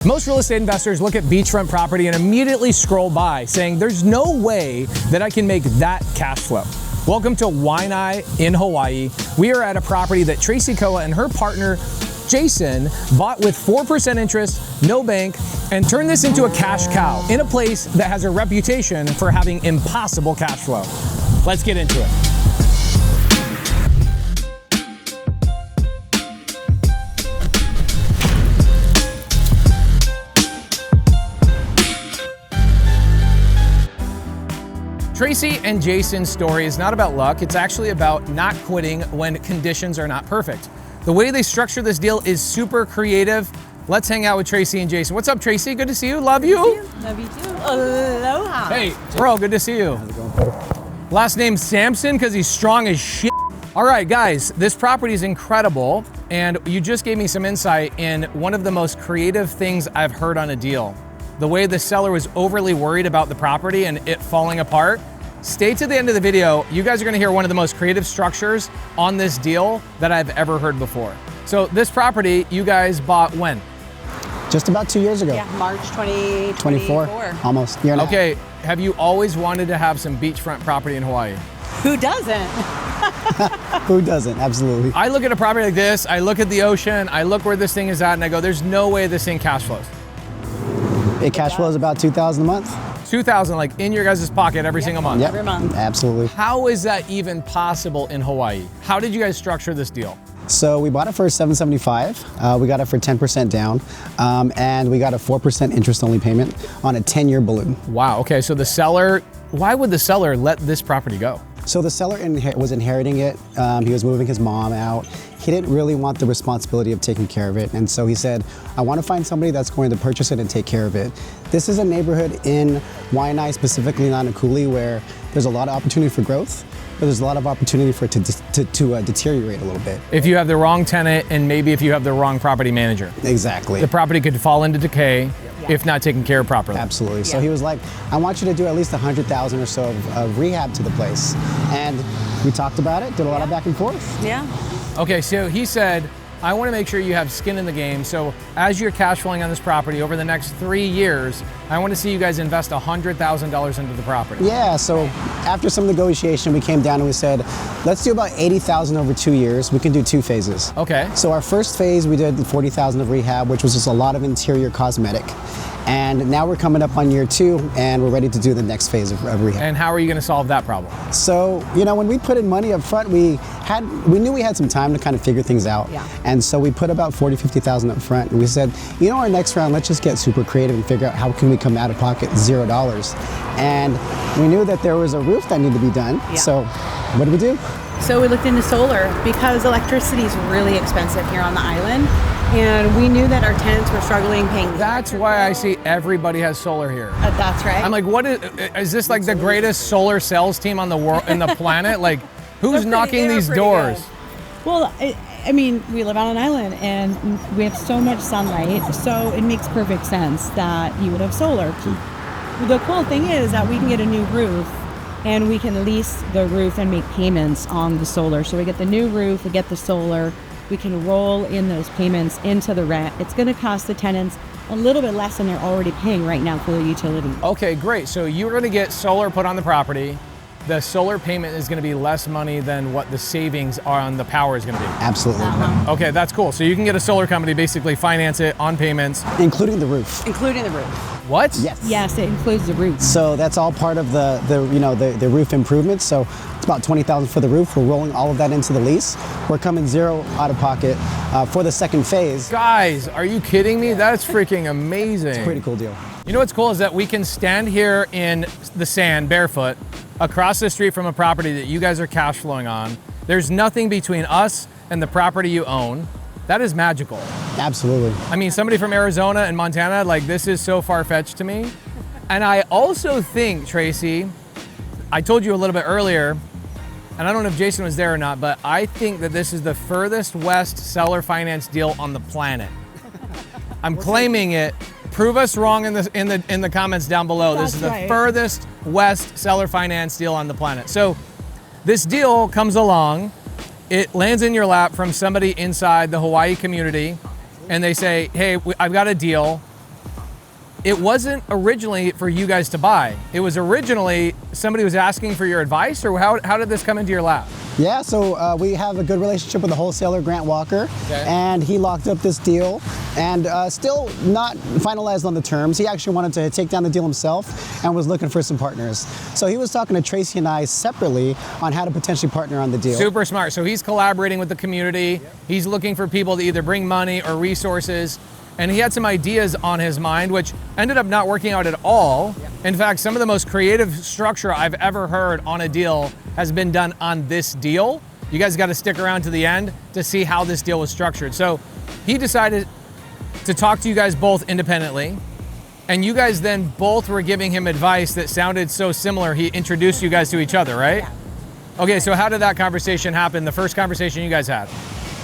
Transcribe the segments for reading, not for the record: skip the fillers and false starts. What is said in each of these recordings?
Most real estate investors look at beachfront property and immediately scroll by saying, there's no way that I can make that cash flow. Welcome to Hawaiian in Hawaii. We are at a property that Tracy Koa and her partner, Jason, bought with 4% interest, no bank, and turned this into a cash cow in a place that has a reputation for having impossible cash flow. Let's get into it. Tracy and Jason's story is not about luck, it's actually about not quitting when conditions are not perfect. The way they structure this deal is super creative. Let's hang out with Tracy and Jason. What's up, Tracy? Good to see you. Love you. Love you too. Aloha. Hey, bro, good to see you. How's it going, buddy? Last name Sampson because he's strong as shit. All right, guys, this property is incredible, and you just gave me some insight in one of the most creative things I've heard on a deal. The way the seller was overly worried about the property and it falling apart. Stay to the end of the video. You guys are gonna hear one of the most creative structures on this deal that I've ever heard before. So this property you guys bought when? Just about 2 years ago. Yeah, March 2024. Almost. Year and a half. Okay, have you always wanted to have some beachfront property in Hawaii? Who doesn't? Who doesn't? Absolutely. I look at a property like this, I look at the ocean, I look where this thing is at, and I go, there's no way this thing cash flows. It cash flows about $2,000 a month. 2,000 like in your guys' pocket every single month. Yep. Every month. Absolutely. How is that even possible in Hawaii? How did you guys structure this deal? So we bought it for $775. We got it for 10% down, and we got a 4% interest-only payment on a 10-year balloon. Wow, okay, so the seller, why would the seller let this property go? So the seller was inheriting it. He was moving his mom out. He didn't really want the responsibility of taking care of it. And so he said, I want to find somebody that's going to purchase it and take care of it. This is a neighborhood in Waianae, specifically Nanakuli, where there's a lot of opportunity for growth, but there's a lot of opportunity for it to deteriorate a little bit. If you have the wrong tenant and maybe if you have the wrong property manager. Exactly. The property could fall into decay if not taken care of properly. Absolutely. So he was like, I want you to do at least 100,000 or so of rehab to the place. And we talked about it, did a lot of back and forth. Yeah. Okay, so he said, I want to make sure you have skin in the game. So as you're cash flowing on this property over the next 3 years, I want to see you guys invest $100,000 into the property. Yeah, so after some negotiation, we came down and we said, let's do about 80,000 over 2 years. We can do 2 phases. Okay. So our first phase, we did 40,000 of rehab, which was just a lot of interior cosmetic. And now we're coming up on year 2 and we're ready to do the next phase of rehab. And how are you going to solve that problem? So, you know, when we put in money up front, we knew we had some time to kind of figure things out. Yeah. And so we put about 50,000 up front and we said, you know, our next round, let's just get super creative and figure out how can we come out of pocket $0. And we knew that there was a roof that needed to be done. Yeah. So what did we do? So we looked into solar because electricity is really expensive here on the island. And we knew that our tenants were struggling paying. That's why I see everybody has solar here. That's right. I'm like, what is this like the greatest solar sales team on the world, in the planet? Like, who's knocking these doors? Good. Well, I mean, we live on an island and we have so much sunlight, so it makes perfect sense that you would have solar. The cool thing is that we can get a new roof and we can lease the roof and make payments on the solar. So we get the new roof, we get the solar, we can roll in those payments into the rent. It's gonna cost the tenants a little bit less than they're already paying right now for their utility. Okay, great. So you're gonna get solar put on the property. The solar payment is gonna be less money than what the savings on the power is gonna be. Absolutely. Okay, that's cool. So you can get a solar company, basically finance it on payments. Including the roof. Including the roof. What? Yes. Yes, it includes the roof. So that's all part of the roof improvements. So it's about 20,000 for the roof. We're rolling all of that into the lease. We're coming $0 out of pocket for the second phase. Guys, are you kidding me? That's freaking amazing. It's a pretty cool deal. You know what's cool is that we can stand here in the sand barefoot across the street from a property that you guys are cash flowing on. There's nothing between us and the property you own. That is magical. Absolutely. I mean, somebody from Arizona and Montana, like this is so far-fetched to me. And I also think, Tracy, I told you a little bit earlier, and I don't know if Jason was there or not, but I think that this is the furthest west seller finance deal on the planet. I'm claiming it. Prove us wrong in the comments down below. This is the furthest west seller finance deal on the planet. So this deal comes along, it lands in your lap from somebody inside the Hawaii community, and they say, hey, I've got a deal. it wasn't originally for you guys to buy. It was originally somebody was asking for your advice, or how did this come into your lap? Yeah, so we have a good relationship with the wholesaler, Grant Walker, and he locked up this deal, and still not finalized on the terms. He actually wanted to take down the deal himself and was looking for some partners. So he was talking to Tracy and I separately on how to potentially partner on the deal. Super smart. So he's collaborating with the community. He's looking for people to either bring money or resources. And he had some ideas on his mind, which ended up not working out at all. In fact, some of the most creative structure I've ever heard on a deal has been done on this deal. You guys got to stick around to the end to see how this deal was structured. So he decided to talk to you guys both independently. And you guys then both were giving him advice that sounded so similar. He introduced you guys to each other, right? Yeah. Okay, so how did that conversation happen, the first conversation you guys had?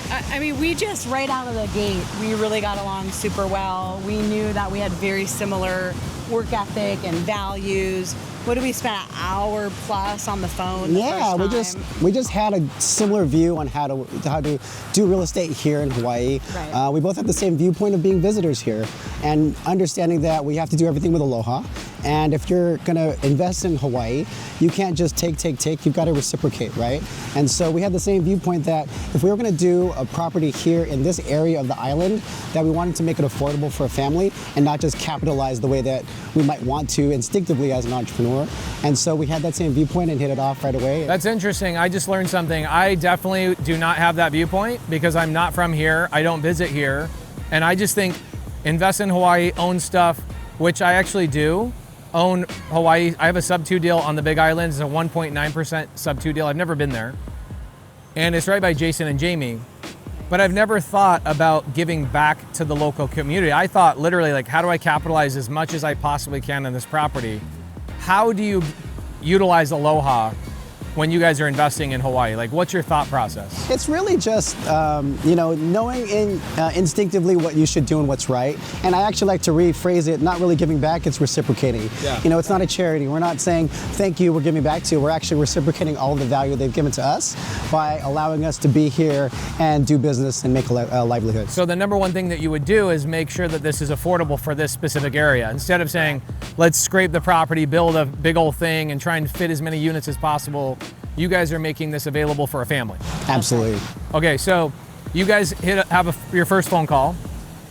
I mean, we just right out of the gate, we really got along super well. We knew that we had very similar work ethic and values. What did we spend an hour plus on the phone? Yeah, we just had a similar view on how to do real estate here in Hawaii. Right. We both have the same viewpoint of being visitors here and understanding that we have to do everything with aloha. And if you're gonna invest in Hawaii, you can't just take, you've got to reciprocate, right? And so we had the same viewpoint that if we were gonna do a property here in this area of the island, that we wanted to make it affordable for a family and not just capitalize the way that we might want to instinctively as an entrepreneur. And so we had that same viewpoint and hit it off right away. That's interesting. I just learned something. I definitely do not have that viewpoint because I'm not from here. I don't visit here. And I just think invest in Hawaii, own stuff, which I actually do. Own Hawaii. I have a SubTo deal on the Big Island. It's a 1.9% SubTo deal. I've never been there. And it's right by Jason and Jamie. But I've never thought about giving back to the local community. I thought literally like, how do I capitalize as much as I possibly can on this property? How do you utilize aloha when you guys are investing in Hawaii? Like, what's your thought process? It's really just, knowing instinctively what you should do and what's right. And I actually like to rephrase it, not really giving back, it's reciprocating. Yeah. You know, it's not a charity. We're not saying, thank you, we're giving back to you. We're actually reciprocating all of the value they've given to us by allowing us to be here and do business and make a livelihood. So the number one thing that you would do is make sure that this is affordable for this specific area. Instead of saying, let's scrape the property, build a big old thing and try and fit as many units as possible, you guys are making this available for a family. Absolutely. Okay, so you guys have your first phone call,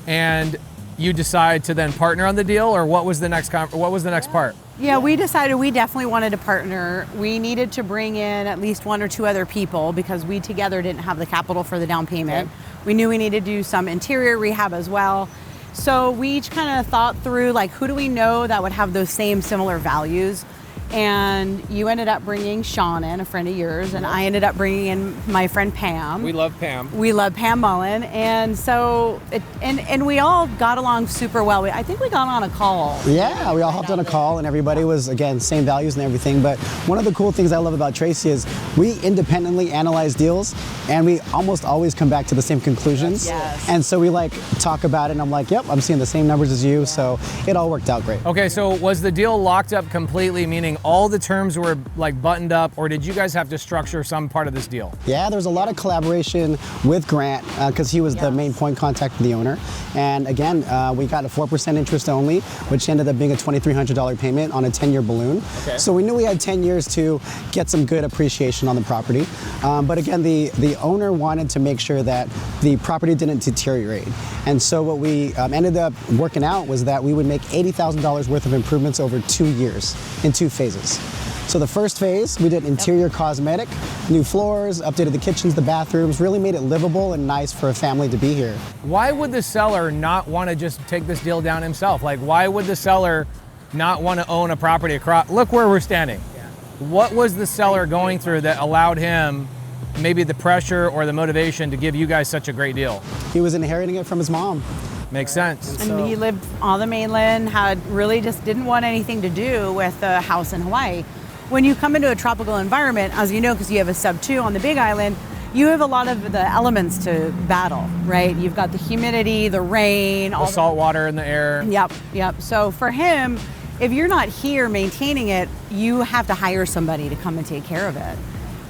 and you decide to then partner on the deal, or what was the next part? Yeah, we decided we definitely wanted to partner. We needed to bring in at least one or two other people because we together didn't have the capital for the down payment. Okay. We knew we needed to do some interior rehab as well. So we each kind of thought through, like, who do we know that would have those same similar values? And you ended up bringing Sean in, a friend of yours, and I ended up bringing in my friend Pam. We love Pam. We love Pam Mullen, and so and we all got along super well. I think we got on a call. Yeah, we all hopped on a call, and everybody was, again, same values and everything. But one of the cool things I love about Tracy is we independently analyze deals, and we almost always come back to the same conclusions. Yes. And so we talk about it, and I'm like, yep, I'm seeing the same numbers as you. Yeah. So it all worked out great. Okay, so was the deal locked up completely, meaning all the terms were like buttoned up, or did you guys have to structure some part of this deal? Yeah, there was a lot of collaboration with Grant because he was the main point contact for the owner. And again, we got a 4% interest only, which ended up being a $2,300 payment on a 10-year balloon. Okay. So we knew we had 10 years to get some good appreciation on the property. But again, the owner wanted to make sure that the property didn't deteriorate. And so what we ended up working out was that we would make $80,000 worth of improvements over 2 years in 2 phases. So the first phase, we did interior cosmetic, new floors, updated the kitchens, the bathrooms, really made it livable and nice for a family to be here. Why would the seller not want to just take this deal down himself? Like, why would the seller not want to own a property across? Look where we're standing. Yeah. What was the seller going through that allowed him maybe the pressure or the motivation to give you guys such a great deal? He was inheriting it from his mom. Makes sense. And he lived on the mainland, really just didn't want anything to do with a house in Hawaii. When you come into a tropical environment, as you know, because you have a SubTo on the Big Island, you have a lot of the elements to battle, right? You've got the humidity, the rain, all the salt water in the air. Yep. So for him, if you're not here maintaining it, you have to hire somebody to come and take care of it.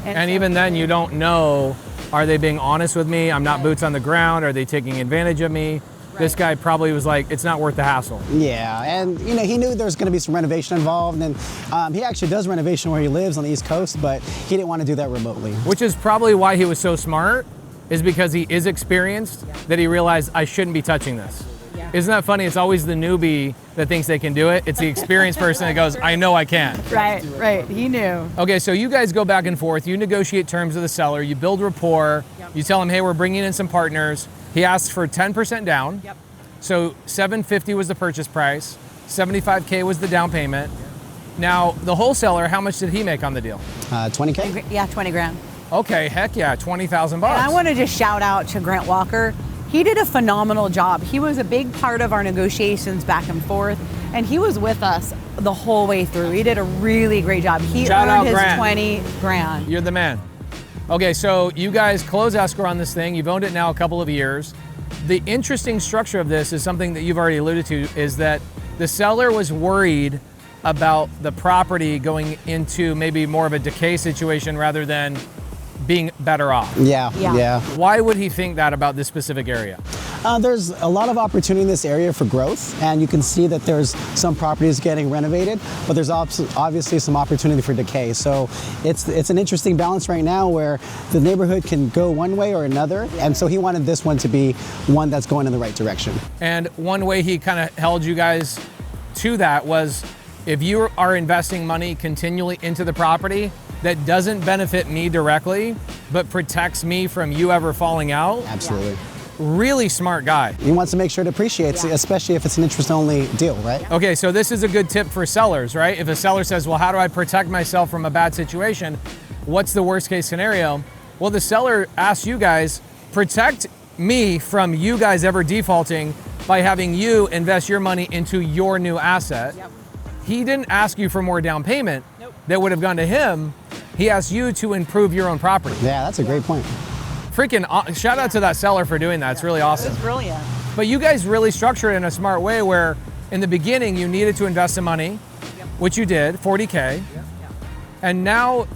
And even then, you don't know, are they being honest with me? I'm not boots on the ground. Are they taking advantage of me? this guy probably was like, it's not worth the hassle. Yeah, and you know, he knew there was going to be some renovation involved, and he actually does renovation where he lives on the East Coast, but he didn't want to do that remotely. Which is probably why he was so smart, is because he is experienced, that he realized I shouldn't be touching this. Yeah. Isn't that funny? It's always the newbie that thinks they can do it. It's the experienced person that goes, I know I can. Right. He knew. Okay, so you guys go back and forth, you negotiate terms with the seller, you build rapport, you tell him, hey, we're bringing in some partners. He asks for 10% down. Yep. So $750 was the purchase price, $75K was the down payment. Now, the wholesaler, how much did he make on the deal? 20K? Yeah, 20 grand. Okay, heck yeah, 20,000 And bucks. I want to just shout out to Grant Walker. He did a phenomenal job. He was a big part of our negotiations back and forth, and he was with us the whole way through. He did a really great job. He Shout out earned his Grant. 20 grand. You're the man. Okay, so you guys close escrow on this thing. You've owned it now a couple of years. The interesting structure of this is something that you've already alluded to, is that the seller was worried about the property going into maybe more of a decay situation rather than being better off. Yeah. Why would he think that about this specific area? There's a lot of opportunity in this area for growth, and you can see that there's some properties getting renovated, but there's obviously some opportunity for decay. So it's an interesting balance right now where the neighborhood can go one way or another, and so he wanted this one to be one that's going in the right direction. And one way he kind of held you guys to that was, if you are investing money continually into the property that doesn't benefit me directly, but protects me from you ever falling out. Absolutely. Really smart guy. He wants to make sure it appreciates, especially if it's an interest-only deal, right? Okay, so this is a good tip for sellers, right? If a seller says, well, how do I protect myself from a bad situation? What's the worst case scenario? Well, the seller asks you guys, protect me from you guys ever defaulting by having you invest your money into your new asset. Yep. He didn't ask you for more down payment that would have gone to him. He asked you to improve your own property. Yeah, that's a great point. Freaking shout out to that seller for doing that. It's really awesome. It was brilliant. But you guys really structured it in a smart way where in the beginning you needed to invest some money, which you did, 40K. And now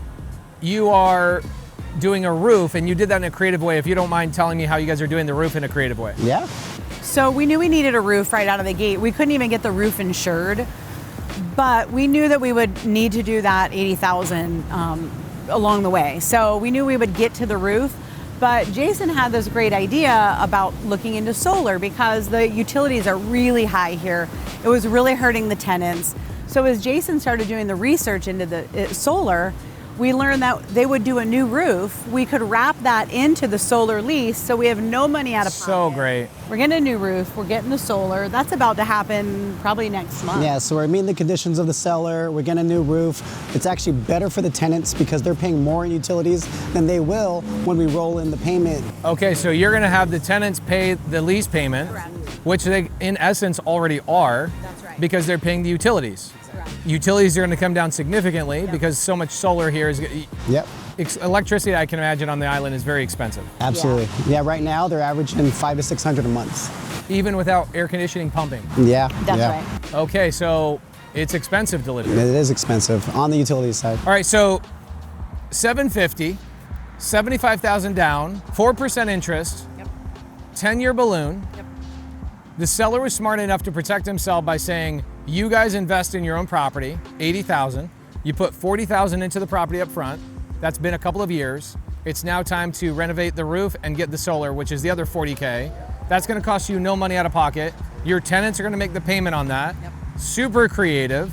you are doing a roof, and you did that in a creative way. If you don't mind telling me how you guys are doing the roof in a creative way. Yeah. So we knew we needed a roof right out of the gate. We couldn't even get the roof insured, but we knew that we would need to do that 80,000 along the way. So we knew we would get to the roof, but Jason had this great idea about looking into solar because the utilities are really high here. It was really hurting the tenants. So as Jason started doing the research into the solar, we learned that they would do a new roof. We could wrap that into the solar lease, so we have no money out of pocket. So great. We're getting a new roof, we're getting the solar. That's about to happen probably next month. Yeah, so we're meeting the conditions of the seller, we're getting a new roof. It's actually better for the tenants because they're paying more in utilities than they will when we roll in the payment. Okay, so you're gonna have the tenants pay the lease payment, Correct. which they in essence already are. That's right. Because they're paying the utilities. Correct. Utilities are gonna come down significantly because so much solar here is, Yep, electricity I can imagine on the island is very expensive. absolutely. Yeah, right now they're averaging $500 to $600 a month. Even without air conditioning pumping. Yeah, That's yeah. right. Okay, so it's expensive to live It here. is expensive on the utility side. All right, so $750, $75,000 down, 4% interest, Yep. 10-year balloon. Yep. The seller was smart enough to protect himself by saying, you guys invest in your own property, $80,000. You put $40,000 into the property up front. That's been a couple of years. It's now time to renovate the roof and get the solar, which is the other $40K. That's gonna cost you no money out of pocket. Your tenants are gonna make the payment on that. Yep. Super creative.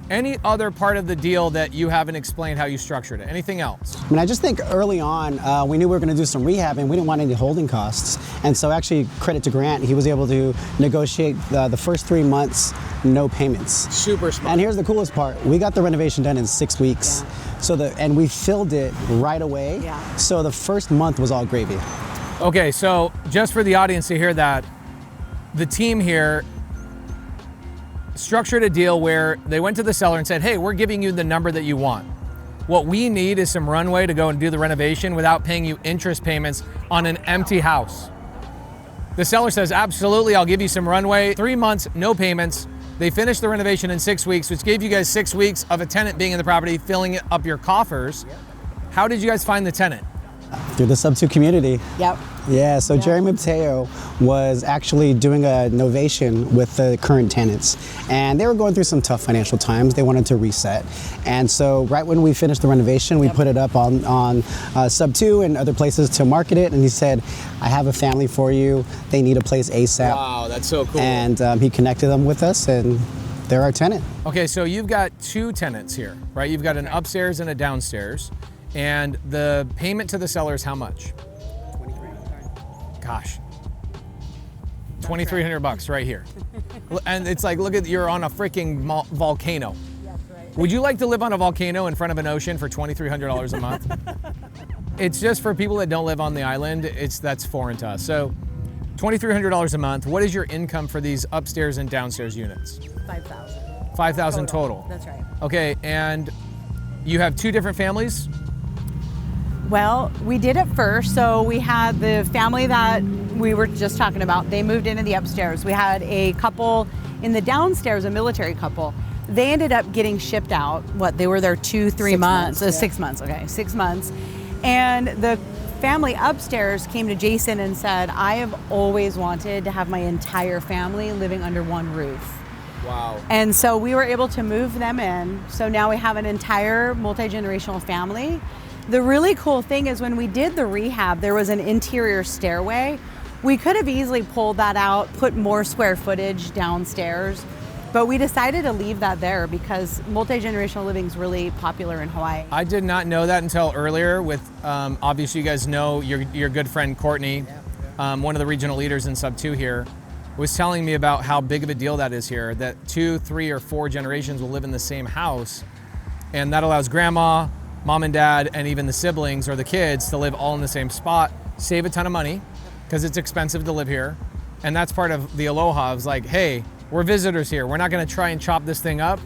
Any other part of the deal that you haven't explained how you structured it? Anything else? I mean, I just think early on, we knew we were going to do some rehab and we didn't want any holding costs. And so actually, credit to Grant, he was able to negotiate the first 3 months, no payments. Super smart. And here's the coolest part. We got the renovation done in 6 weeks. Yeah. And we filled it right away. Yeah. So the first month was all gravy. Okay, so just for the audience to hear that, the team here structured a deal where they went to the seller and said, hey, we're giving you the number that you want. What we need is some runway to go and do the renovation without paying you interest payments on an empty house. The seller says, absolutely, I'll give you some runway. 3 months, no payments. They finished the renovation in 6 weeks, which gave you guys 6 weeks of a tenant being in the property, filling up your coffers. How did you guys find the tenant? Through the SubTo community. Yep. Yeah, so Jerry Mateo was actually doing a novation with the current tenants, and they were going through some tough financial times. They wanted to reset, and so right when we finished the renovation, we put it up on SubTo and other places to market it, and he said, I have a family for you. They need a place ASAP. Wow, that's so cool. And he connected them with us, and they're our tenant. Okay, so you've got 2 tenants here, right? You've got an upstairs and a downstairs, and the payment to the seller is how much? Gosh, $2,300 right here. And it's like, look at, you're on a freaking volcano. That's right. Would you like to live on a volcano in front of an ocean for $2,300 a month? It's just for people that don't live on the island, that's foreign to us. So $2,300 a month. What is your income for these upstairs and downstairs units? 5,000. 5,000 total. That's right. Okay, and you have 2 different families? Well, we did at first. So we had the family that we were just talking about. They moved into the upstairs. We had a couple in the downstairs, a military couple. They ended up getting shipped out. They were there 2-3 months. 6 months, okay, 6 months. And the family upstairs came to Jason and said, I have always wanted to have my entire family living under one roof. Wow. And so we were able to move them in. So now we have an entire multi-generational family. The really cool thing is when we did the rehab, there was an interior stairway. We could have easily pulled that out, put more square footage downstairs, but we decided to leave that there because multi-generational living is really popular in Hawaii. I did not know that until earlier with, obviously you guys know your good friend Courtney, one of the regional leaders in SubTo here, was telling me about how big of a deal that is here, that 2, 3, or 4 generations will live in the same house, and that allows grandma, mom and dad, and even the siblings or the kids to live all in the same spot, save a ton of money, because it's expensive to live here. And that's part of the aloha. It's like, hey, we're visitors here. We're not gonna try and chop this thing up.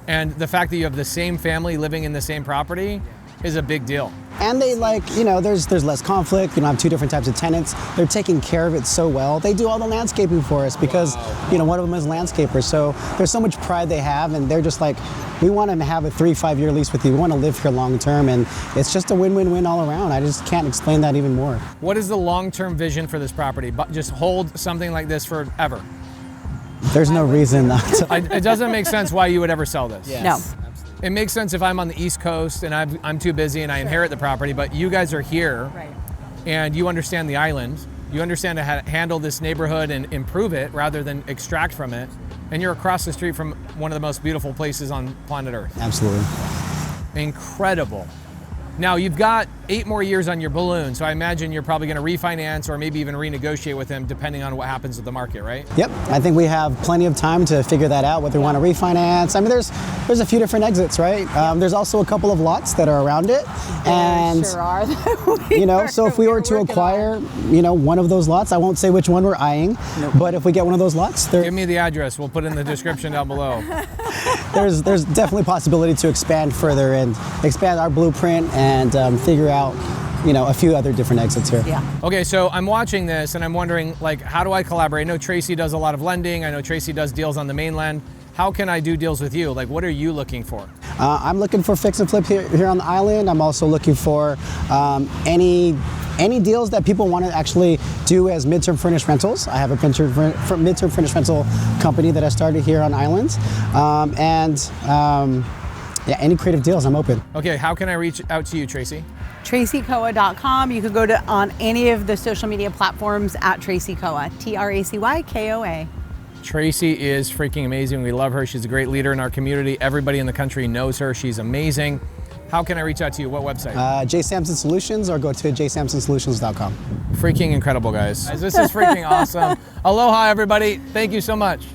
And the fact that you have the same family living in the same property is a big deal. And they there's less conflict. You don't have 2 different types of tenants. They're taking care of it so well. They do all the landscaping for us because, one of them is a landscaper. So there's so much pride they have, and they're just like, we want to have a 3-5 year lease with you. We want to live here long term, and it's just a win-win-win all around. I just can't explain that even more. What is the long-term vision for this property? But just hold something like this forever. There's no reason not to. It doesn't make sense why you would ever sell this. Yes. No. It makes sense if I'm on the East Coast and I'm too busy and I inherit the property, but you guys are here and you understand the island. You understand how to handle this neighborhood and improve it rather than extract from it. And you're across the street from one of the most beautiful places on planet Earth. Absolutely. Incredible. Now you've got 8 more years on your balloon, so I imagine you're probably going to refinance or maybe even renegotiate with him depending on what happens with the market, right? Yep, I think we have plenty of time to figure that out, whether we want to refinance. I mean, there's a few different exits, right? There's also a couple of lots that are around it. And Sure are. So if we were to acquire, one of those lots, I won't say which one we're eyeing, but if we get one of those lots, Give me the address. We'll put it in the description down below. there's definitely possibility to expand further and expand our blueprint and figure out, a few other different exits here. Yeah. Okay, so I'm watching this and I'm wondering, how do I collaborate? I know Tracy does a lot of lending. I know Tracy does deals on the mainland. How can I do deals with you? What are you looking for? I'm looking for fix and flip here on the island. I'm also looking for any deals that people want to actually do as midterm furnished rentals. I have a midterm furnished rental company that I started here on islands. Any creative deals, I'm open. Okay, how can I reach out to you, Tracy? TracyKoa.com. You could go on any of the social media platforms at TracyKoa, TracyKoa. Tracy is freaking amazing. We love her. She's a great leader in our community. Everybody in the country knows her. She's amazing. How can I reach out to you? What website? J Sampson Solutions, or go to jsamsonsolutions.com. Freaking incredible, guys. This is freaking awesome. Aloha, everybody. Thank you so much.